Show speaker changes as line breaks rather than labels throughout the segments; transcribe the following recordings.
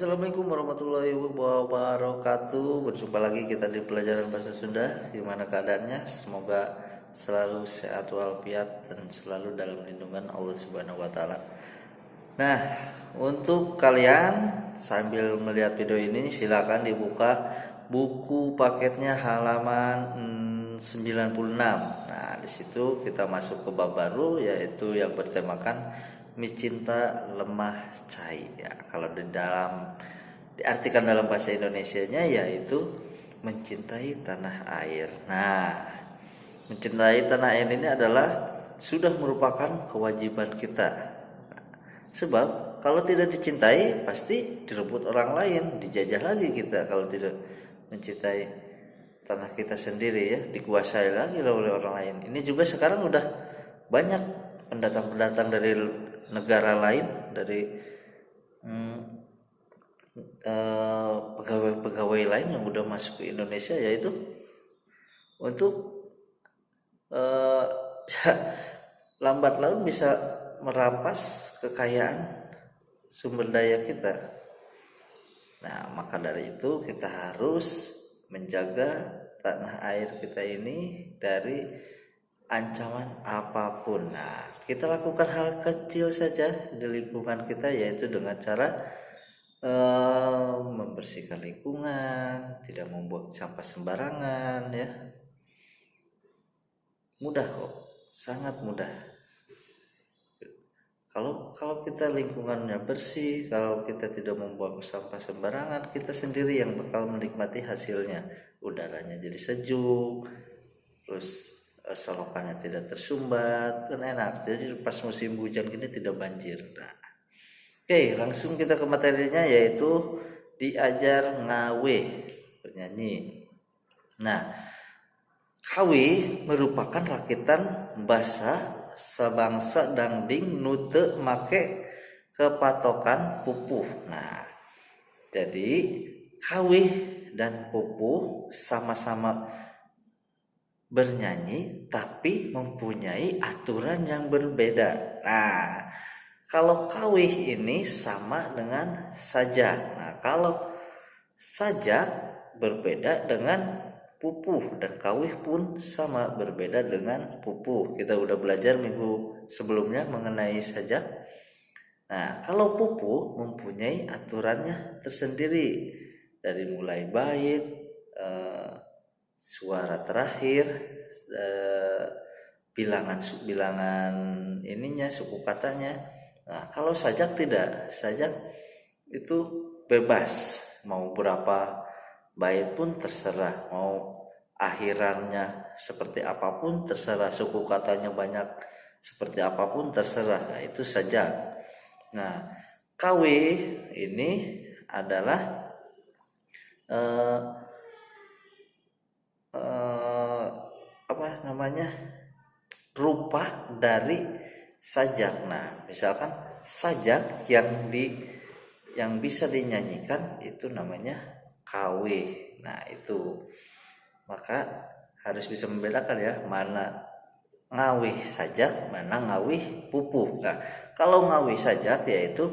Assalamualaikum warahmatullahi wabarakatuh. Berjumpa lagi kita di pelajaran bahasa Sunda. Gimana keadaannya? Semoga selalu sehat walafiat dan selalu dalam lindungan Allah Subhanahu wa taala. Nah, untuk kalian sambil melihat video ini silakan dibuka buku paketnya halaman 96. Nah, di situ kita masuk ke bab baru yaitu yang bertemakan Mi Cinta Lemah Cai. Ya, kalau diartikan dalam bahasa Indonesianya yaitu mencintai tanah air. Nah, mencintai tanah air ini adalah sudah merupakan kewajiban kita. Sebab kalau tidak dicintai pasti direbut orang lain, dijajah lagi kita kalau tidak mencintai tanah kita sendiri ya, dikuasai lagi oleh orang lain. Ini juga sekarang udah banyak pendatang-pendatang dari negara lain, dari pegawai-pegawai lain yang udah masuk ke Indonesia, yaitu untuk lambat laun bisa merampas kekayaan sumber daya kita. Nah, maka dari itu kita harus menjaga tanah air kita ini dari ancaman apapun. Nah, kita lakukan hal kecil saja di lingkungan kita, yaitu dengan cara membersihkan lingkungan, tidak membuang sampah sembarangan ya. Mudah kok, sangat mudah. Kalau kita lingkungannya bersih, kalau kita tidak membuang sampah sembarangan, kita sendiri yang bakal menikmati hasilnya. Udaranya jadi sejuk, terus solokannya tidak tersumbat, kan enak. Jadi pas musim hujan gini tidak banjir. Nah, oke, langsung kita ke materinya, yaitu diajar ngawe, bernyanyi. Nah, kawi merupakan rakitan basa sabangsa dangding nute make kepatokan pupuh. Nah, jadi kawi dan pupuh sama-sama bernyanyi tapi mempunyai aturan yang berbeda. Nah, kalau kawih ini sama dengan sajak. Nah, kalau sajak berbeda dengan pupuh, dan kawih pun sama berbeda dengan pupuh. Kita udah belajar minggu sebelumnya mengenai sajak. Nah, kalau pupuh mempunyai aturannya tersendiri, dari mulai bait, suara terakhir, bilangan ininya, suku katanya. Nah, kalau sajak tidak, sajak itu bebas, mau berapa bait pun terserah, mau akhirannya seperti apapun terserah, suku katanya banyak seperti apapun terserah. Nah, itu sajak. Nah, kawi ini adalah rupa dari sajak. Nah, misalkan sajak yang bisa dinyanyikan itu namanya kawe. Nah, itu maka harus bisa membedakan ya, mana ngawih sajak, mana ngawih pupuh. Nah, kalau ngawih sajak yaitu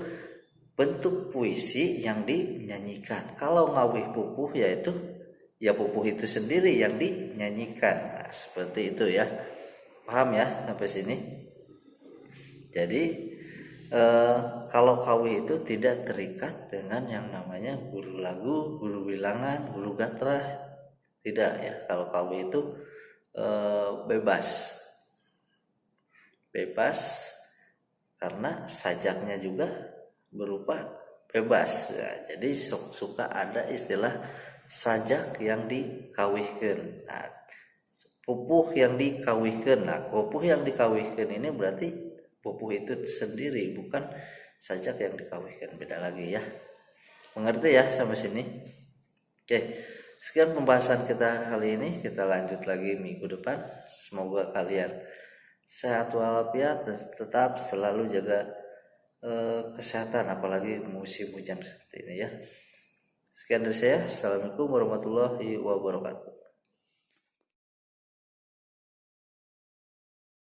bentuk puisi yang dinyanyikan. Kalau ngawih pupuh yaitu ya pupuh itu sendiri yang dinyanyikan. Nah, seperti itu ya. Paham ya sampai sini? Jadi kalau kawi itu tidak terikat dengan yang namanya guru lagu, guru bilangan, guru gatrah. Tidak ya. Kalau kawi itu bebas karena sajaknya juga berupa bebas ya. Jadi suka ada istilah sajak yang dikawihkan. Nah, pupuh yang dikawihkan. Nah, pupuh yang dikawihkan ini berarti pupuh itu sendiri, bukan sajak yang dikawihkan, beda lagi ya. Mengerti ya sampai sini? Oke, sekian pembahasan kita kali ini. Kita lanjut lagi minggu depan. Semoga kalian sehat walafiat dan tetap selalu jaga kesehatan, apalagi musim hujan seperti ini ya. Sekian dari saya. Assalamualaikum warahmatullahi wabarakatuh.